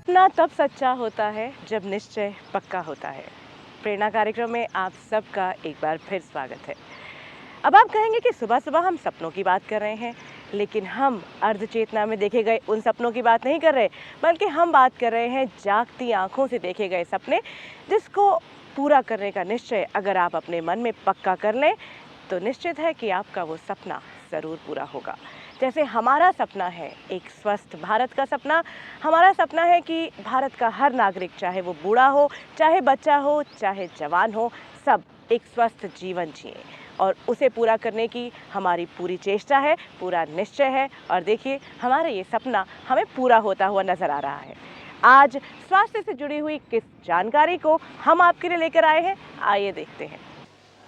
सपना तब सच्चा होता है जब निश्चय पक्का होता है। प्रेरणा कार्यक्रम में आप सबका एक बार फिर स्वागत है। अब आप कहेंगे कि सुबह सुबह हम सपनों की बात कर रहे हैं, लेकिन हम अर्ध चेतना में देखे गए उन सपनों की बात नहीं कर रहे, बल्कि हम बात कर रहे हैं जागती आंखों से देखे गए सपने, जिसको पूरा करने का निश्चय अगर आप अपने मन में पक्का कर लें तो निश्चित है कि आपका वो सपना ज़रूर पूरा होगा। जैसे हमारा सपना है एक स्वस्थ भारत का सपना। हमारा सपना है कि भारत का हर नागरिक, चाहे वो बूढ़ा हो, चाहे बच्चा हो, चाहे जवान हो, सब एक स्वस्थ जीवन जिए, और उसे पूरा करने की हमारी पूरी चेष्टा है, पूरा निश्चय है। और देखिए, हमारा ये सपना हमें पूरा होता हुआ नज़र आ रहा है। आज स्वास्थ्य से जुड़ी हुई किस जानकारी को हम आपके लिए लेकर आए हैं, आइए देखते हैं।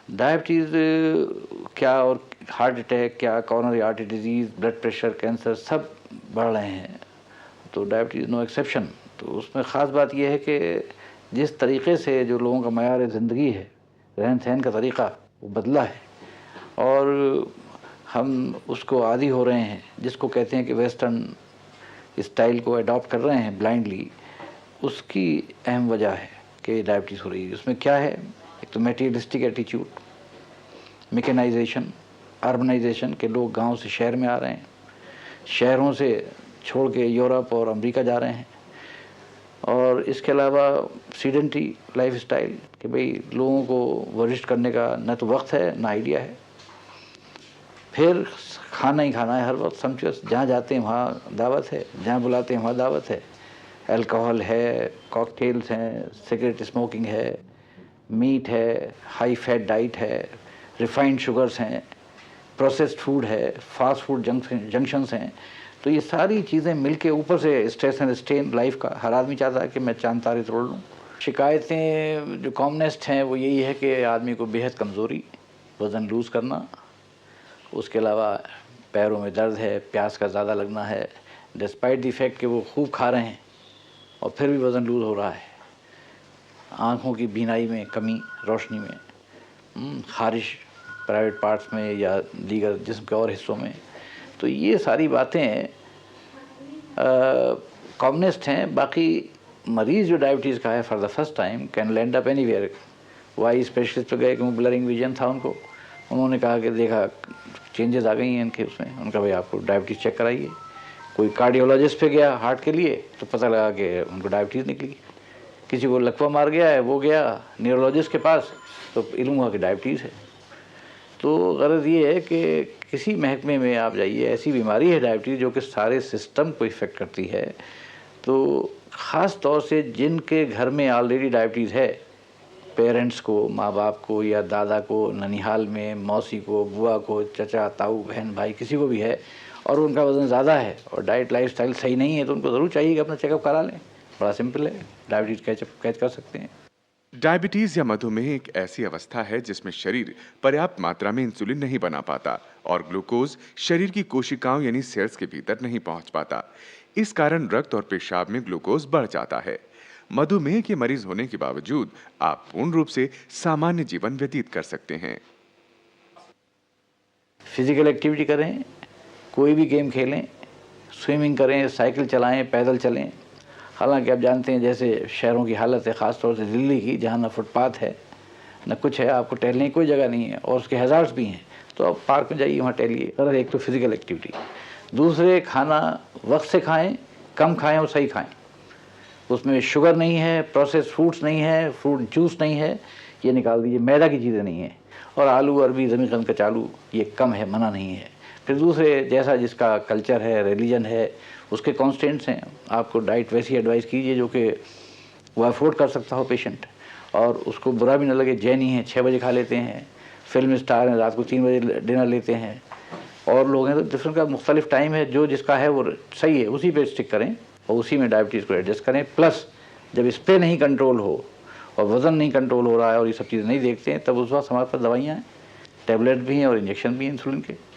डायबिटीज़ क्या और हार्ट अटैक क्या, coronary artery disease, blood pressure, cancer सब बढ़ रहे हैं, तो डायबिटीज़ नो एक्सेप्शन। तो उसमें ख़ास बात यह है कि जिस तरीक़े से जो लोगों का मयार ज़िंदगी है, रहन सहन का तरीक़ा वो बदला है, और हम उसको आदी हो रहे हैं, जिसको कहते हैं कि वेस्टर्न स्टाइल को अडॉप्ट कर रहे हैं ब्लाइंडली। उसकी अहम वजह है कि डायबिटीज़ हो रही है। उसमें क्या है, एक तो मटेरियलिस्टिक एटीट्यूड, मैकेनाइजेशन, अर्बनाइजेशन के लोग गांव से शहर में आ रहे हैं, शहरों से छोड़ के यूरोप और अमेरिका जा रहे हैं, और इसके अलावा सीडेंटरी लाइफस्टाइल कि भाई लोगों को वर्जिश करने का न तो वक्त है न आइडिया है। फिर खाना ही खाना है हर वक्त, सम्चुअस, जहाँ जाते हैं वहाँ दावत है, जहाँ बुलाते हैं वहाँ दावत है, अल्कोहल है, कॉकटेल्स हैं, सिगरेट स्मोकिंग है, मीट है, हाई फैट डाइट है, रिफाइंड शुगर्स हैं, प्रोसेस्ड फूड है, फास्ट फूड जंक्शंस हैं। तो ये सारी चीज़ें मिलके ऊपर से स्ट्रेस एंड स्ट्रेन लाइफ का, हर आदमी चाहता है कि मैं चांद तारे तोड़ लूँ। शिकायतें जो कॉमनेस्ट हैं वो यही है कि आदमी को बेहद कमज़ोरी, वज़न लूज़ करना, उसके अलावा पैरों में दर्द है, प्यास का ज़्यादा लगना है, डिस्पाइट द फैक्ट कि वो खूब खा रहे हैं और फिर भी वज़न लूज़ हो रहा है, आँखों की बीनाई में कमी, रोशनी में, खारिश प्राइवेट पार्ट्स में या दीगर जिस्म के और हिस्सों में। तो ये सारी बातें कॉमनेस्ट हैं। बाकी मरीज़ जो डायबिटीज़ का है for the first time can land up anywhere. Why specialist पे गए कि ब्लरिंग विजन था उनको, उन्होंने कहा कि देखा चेंजेस आ गई हैं इनके उसमें, उनका भाई आपको डायबिटीज़ चेक कराइए। कोई कार्डियोलॉजिस्ट पे गया हार्ट के लिए तो पता लगा कि उनको डायबिटीज़ निकली। किसी को लकवा मार गया है, वो गया न्यूरोलॉजिस्ट के पास तो इल्म हुआ कि डायबिटीज़ है। तो गरज ये है कि किसी महकमे में आप जाइए, ऐसी बीमारी है डायबिटीज़ जो कि सारे सिस्टम को इफ़ेक्ट करती है। तो ख़ास तौर से जिनके घर में ऑलरेडी डायबिटीज़ है, पेरेंट्स को, माँ बाप को या दादा को, ननिहाल में मौसी को, बुआ को, चचा, ताऊ, बहन, भाई, किसी को भी है, और उनका वज़न ज़्यादा है और डाइट लाइफस्टाइल सही नहीं है, तो उनको ज़रूर चाहिए कि अपना चेकअप करा लें। बड़ा सिंपल है, डायबिटीज़ कैच कर सकते हैं। डायबिटीज या मधुमेह एक ऐसी अवस्था है जिसमें शरीर पर्याप्त मात्रा में इंसुलिन नहीं बना पाता और ग्लूकोज शरीर की कोशिकाओं यानी सेल्स के भीतर नहीं पहुंच पाता। इस कारण रक्त और पेशाब में ग्लूकोज बढ़ जाता है। मधुमेह के मरीज होने के बावजूद आप पूर्ण रूप से सामान्य जीवन व्यतीत कर सकते हैं। फिजिकल एक्टिविटी करें, कोई भी गेम खेलें, स्विमिंग करें, साइकिल चलाएं, पैदल चलें। हालांकि आप जानते हैं जैसे शहरों की हालत है, ख़ास तौर से दिल्ली की, जहाँ ना फुटपाथ है न कुछ है, आपको टहलने की कोई जगह नहीं है और उसके हज़ार्ड्स भी हैं, तो आप पार्क में जाइए, वहाँ टहलिए। अगर एक तो फिजिकल एक्टिविटी, दूसरे खाना वक्त से खाएं, कम खाएं और सही खाएं। उसमें शुगर नहीं है, प्रोसेस फूड्स नहीं है, फ्रूट जूस नहीं है, ये निकाल दीजिए, मैदा की चीज़ें नहीं है, और आलू, अरबी, ज़मीन कचालू ये कम है, मना नहीं है। फिर दूसरे जैसा जिसका कल्चर है, रिलीजन है, उसके कॉन्स्टेंट्स हैं, आपको डाइट वैसी एडवाइस कीजिए जो कि वो अफोर्ड कर सकता हो पेशेंट, और उसको बुरा भी न लगे। जैनी हैं 6 बजे खा लेते हैं, फिल्म स्टार हैं रात को 3 बजे डिनर लेते हैं, और लोग हैं तो डिफरेंट का मुख्तलिफ टाइम है, जो जिसका है वो सही है, उसी पे स्टिक करें और उसी में डायबिटीज़ को एडजस्ट करें। प्लस जब इस पर नहीं कंट्रोल हो और वज़न नहीं कंट्रोल हो रहा है और ये सब चीज़ें नहीं देखते हैं, तब उस वक्त हमारे पास दवाइयाँ हैं, टैबलेट भी हैं और इंजेक्शन भी हैं इंसुलिन के।